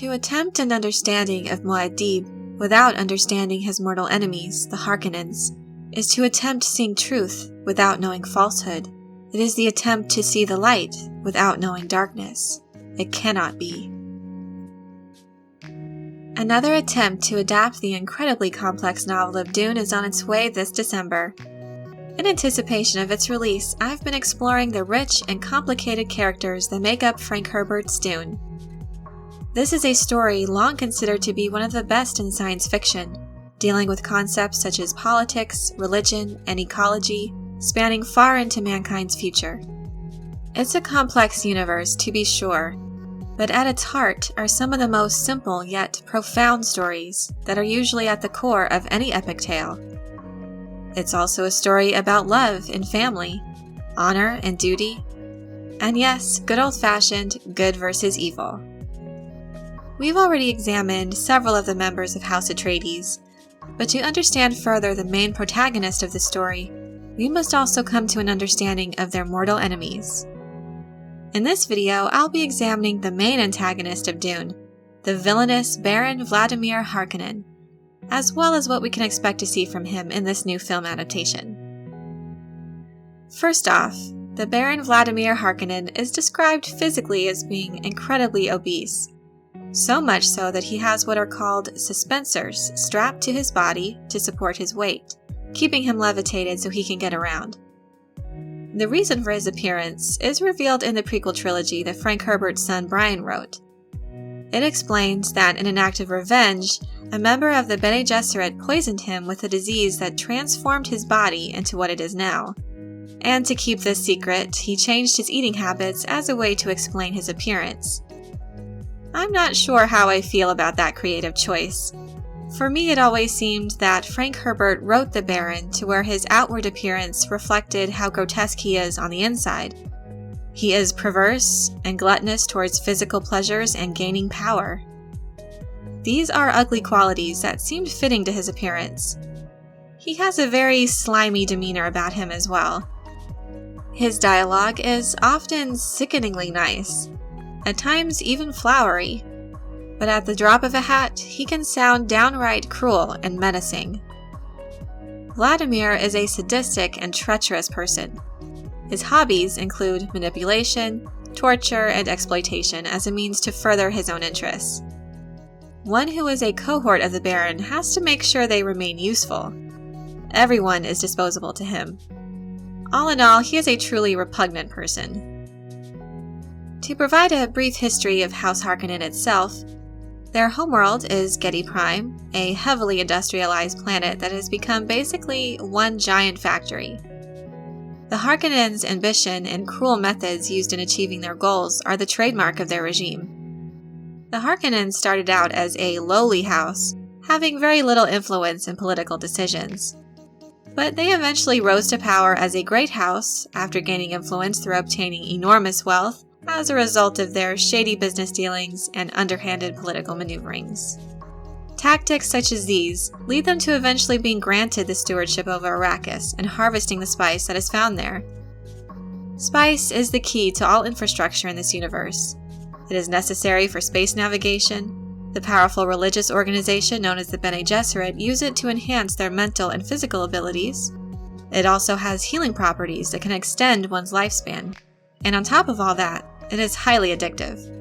To attempt an understanding of Muad'Dib without understanding his mortal enemies, the Harkonnens, is to attempt seeing truth without knowing falsehood. It is the attempt to see the light without knowing darkness. It cannot be. Another attempt to adapt the incredibly complex novel of Dune is on its way this December. In anticipation of its release, I've been exploring the rich and complicated characters that make up Frank Herbert's Dune. This is a story long considered to be one of the best in science fiction, dealing with concepts such as politics, religion, and ecology, spanning far into mankind's future. It's a complex universe, to be sure, but at its heart are some of the most simple yet profound stories that are usually at the core of any epic tale. It's also a story about love and family, honor and duty, and yes, good old-fashioned good versus evil. We've already examined several of the members of House Atreides, but to understand further the main protagonist of the story, we must also come to an understanding of their mortal enemies. In this video, I'll be examining the main antagonist of Dune, the villainous Baron Vladimir Harkonnen, as well as what we can expect to see from him in this new film adaptation. First off, the Baron Vladimir Harkonnen is described physically as being incredibly obese, so much so that he has what are called suspensors strapped to his body to support his weight, keeping him levitated so he can get around. The reason for his appearance is revealed in the prequel trilogy that Frank Herbert's son Brian wrote. It explains that in an act of revenge, a member of the Bene Gesserit poisoned him with a disease that transformed his body into what it is now. And to keep this secret, he changed his eating habits as a way to explain his appearance. I'm not sure how I feel about that creative choice. For me, it always seemed that Frank Herbert wrote the Baron to where his outward appearance reflected how grotesque he is on the inside. He is perverse and gluttonous towards physical pleasures and gaining power. These are ugly qualities that seemed fitting to his appearance. He has a very slimy demeanor about him as well. His dialogue is often sickeningly nice, at times even flowery, but at the drop of a hat, he can sound downright cruel and menacing. Vladimir is a sadistic and treacherous person. His hobbies include manipulation, torture, and exploitation as a means to further his own interests. One who is a cohort of the Baron has to make sure they remain useful. Everyone is disposable to him. All in all, he is a truly repugnant person. To provide a brief history of House Harkonnen itself, their homeworld is Giedi Prime, a heavily industrialized planet that has become basically one giant factory. The Harkonnens' ambition and cruel methods used in achieving their goals are the trademark of their regime. The Harkonnens started out as a lowly house, having very little influence in political decisions. But they eventually rose to power as a great house after gaining influence through obtaining enormous wealth as a result of their shady business dealings and underhanded political maneuverings. Tactics such as these lead them to eventually being granted the stewardship over Arrakis and harvesting the spice that is found there. Spice is the key to all infrastructure in this universe. It is necessary for space navigation. The powerful religious organization known as the Bene Gesserit use it to enhance their mental and physical abilities. It also has healing properties that can extend one's lifespan. And on top of all that, it is highly addictive.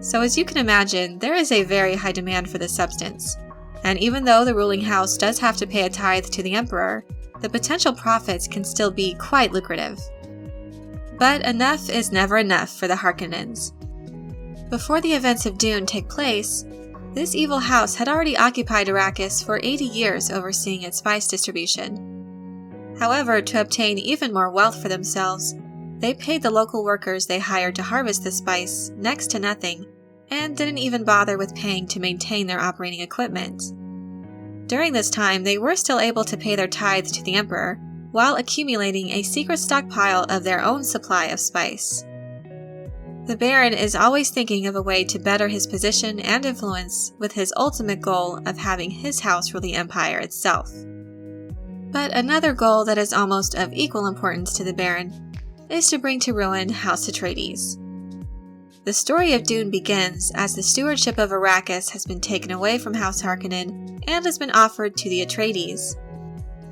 So as you can imagine, there is a very high demand for this substance. And even though the ruling house does have to pay a tithe to the Emperor, the potential profits can still be quite lucrative. But enough is never enough for the Harkonnens. Before the events of Dune take place, this evil house had already occupied Arrakis for 80 years overseeing its spice distribution. However, to obtain even more wealth for themselves, they paid the local workers they hired to harvest the spice next to nothing, and didn't even bother with paying to maintain their operating equipment. During this time, they were still able to pay their tithe to the Emperor, while accumulating a secret stockpile of their own supply of spice. The Baron is always thinking of a way to better his position and influence, with his ultimate goal of having his house rule the Empire itself. But another goal that is almost of equal importance to the Baron is to bring to ruin House Atreides. The story of Dune begins as the stewardship of Arrakis has been taken away from House Harkonnen and has been offered to the Atreides.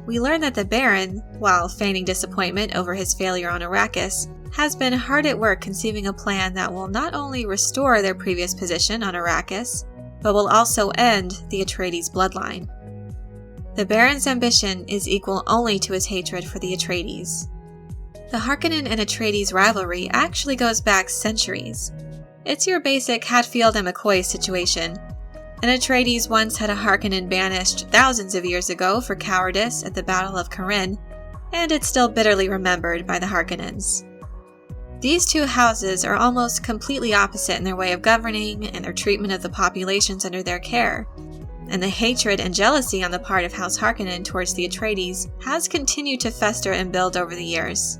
We learn that the Baron, while feigning disappointment over his failure on Arrakis, has been hard at work conceiving a plan that will not only restore their previous position on Arrakis, but will also end the Atreides bloodline. The Baron's ambition is equal only to his hatred for the Atreides. The Harkonnen and Atreides rivalry actually goes back centuries. It's your basic Hatfield and McCoy situation. An Atreides once had a Harkonnen banished thousands of years ago for cowardice at the Battle of Corrin, and it's still bitterly remembered by the Harkonnens. These two houses are almost completely opposite in their way of governing and their treatment of the populations under their care, and the hatred and jealousy on the part of House Harkonnen towards the Atreides has continued to fester and build over the years.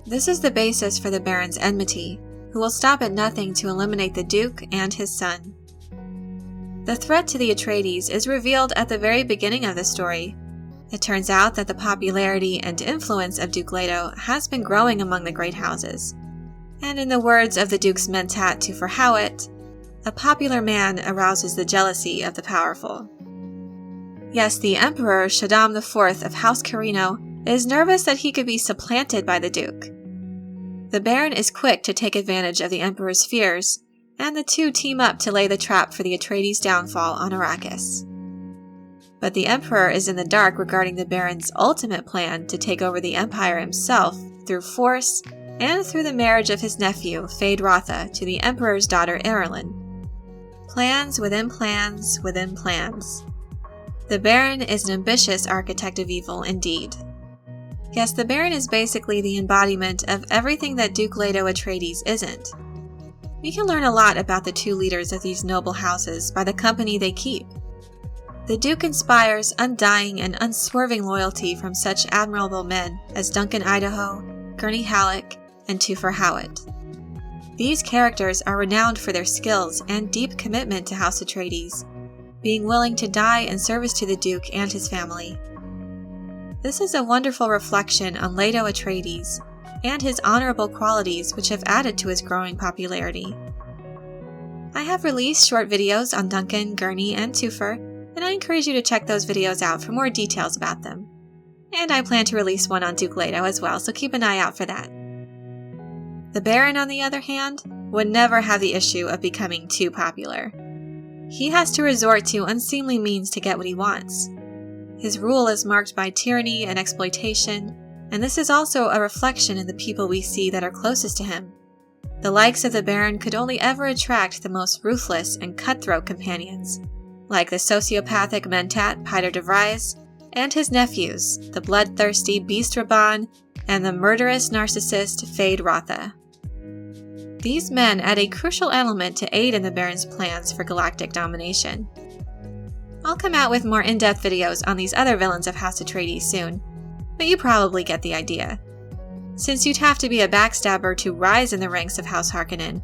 This is the basis for the Baron's enmity, who will stop at nothing to eliminate the Duke and his son. The threat to the Atreides is revealed at the very beginning of the story. It turns out that the popularity and influence of Duke Leto has been growing among the great houses, and in the words of the Duke's mentat Toofer Hawat, a popular man arouses the jealousy of the powerful. Yes, the Emperor Shaddam IV of House Carino is nervous that he could be supplanted by the Duke. The Baron is quick to take advantage of the Emperor's fears, and the two team up to lay the trap for the Atreides' downfall on Arrakis. But the Emperor is in the dark regarding the Baron's ultimate plan to take over the Empire himself through force and through the marriage of his nephew, Feyd-Rautha, to the Emperor's daughter Arelyn. Plans within plans within plans. The Baron is an ambitious architect of evil indeed. Yes, the Baron is basically the embodiment of everything that Duke Leto Atreides isn't. We can learn a lot about the two leaders of these noble houses by the company they keep. The Duke inspires undying and unswerving loyalty from such admirable men as Duncan Idaho, Gurney Halleck, and Toofer Hawat. These characters are renowned for their skills and deep commitment to House Atreides, being willing to die in service to the Duke and his family. This is a wonderful reflection on Leto Atreides and his honorable qualities which have added to his growing popularity. I have released short videos on Duncan, Gurney, and Toofer, and I encourage you to check those videos out for more details about them. And I plan to release one on Duke Leto as well, so keep an eye out for that. The Baron, on the other hand, would never have the issue of becoming too popular. He has to resort to unseemly means to get what he wants. His rule is marked by tyranny and exploitation, and this is also a reflection in the people we see that are closest to him. The likes of the Baron could only ever attract the most ruthless and cutthroat companions, like the sociopathic mentat Piter de Vries, and his nephews, the bloodthirsty Beast Rabban and the murderous narcissist Feyd-Rautha. These men add a crucial element to aid in the Baron's plans for galactic domination. I'll come out with more in-depth videos on these other villains of House Atreides soon, but you probably get the idea. Since you'd have to be a backstabber to rise in the ranks of House Harkonnen,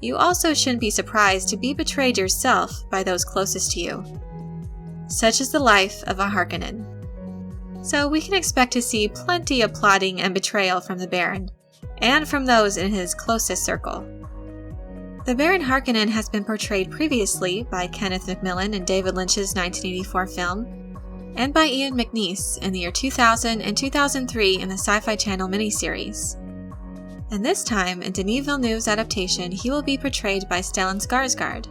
you also shouldn't be surprised to be betrayed yourself by those closest to you. Such is the life of a Harkonnen. So we can expect to see plenty of plotting and betrayal from the Baron, and from those in his closest circle. The Baron Harkonnen has been portrayed previously by Kenneth McMillan in David Lynch's 1984 film, and by Ian McNeice in the year 2000 and 2003 in the Sci-Fi Channel miniseries. And this time, in Denis Villeneuve's adaptation, he will be portrayed by Stellan Skarsgård.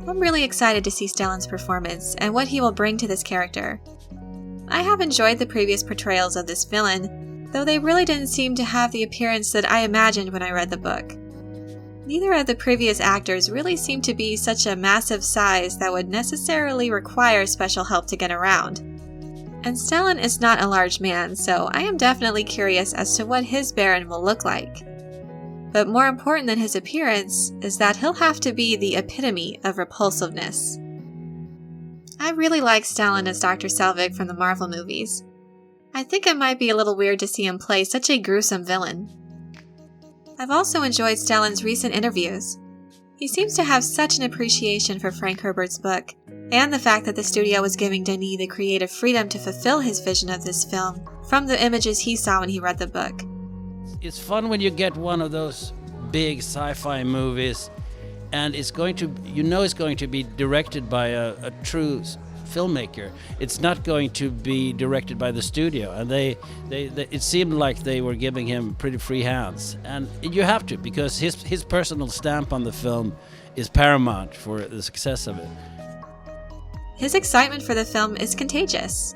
I'm really excited to see Stellan's performance and what he will bring to this character. I have enjoyed the previous portrayals of this villain, though they really didn't seem to have the appearance that I imagined when I read the book. Neither of the previous actors really seemed to be such a massive size that would necessarily require special help to get around. And Stellan is not a large man, so I am definitely curious as to what his Baron will look like. But more important than his appearance is that he'll have to be the epitome of repulsiveness. I really like Stellan as Dr. Selvig from the Marvel movies. I think it might be a little weird to see him play such a gruesome villain. I've also enjoyed Stellan's recent interviews. He seems to have such an appreciation for Frank Herbert's book, and the fact that the studio was giving Denis the creative freedom to fulfill his vision of this film from the images he saw when he read the book. It's fun when you get one of those big sci-fi movies, and it's going to be directed by a true filmmaker. It's not going to be directed by the studio, and it seemed like they were giving him pretty free hands, and you have to, because his personal stamp on the film is paramount for the success of it. His excitement for the film is contagious.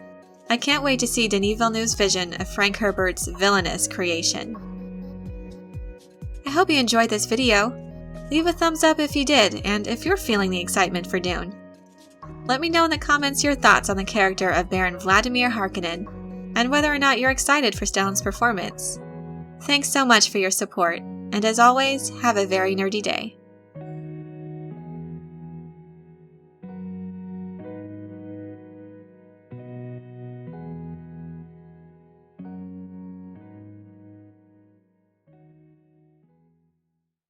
I can't wait to see Denis Villeneuve's vision of Frank Herbert's villainous creation. I hope you enjoyed this video. Leave a thumbs up if you did, and if you're feeling the excitement for Dune. Let me know in the comments your thoughts on the character of Baron Vladimir Harkonnen, and whether or not you're excited for Stellan's performance. Thanks so much for your support, and as always, have a very nerdy day.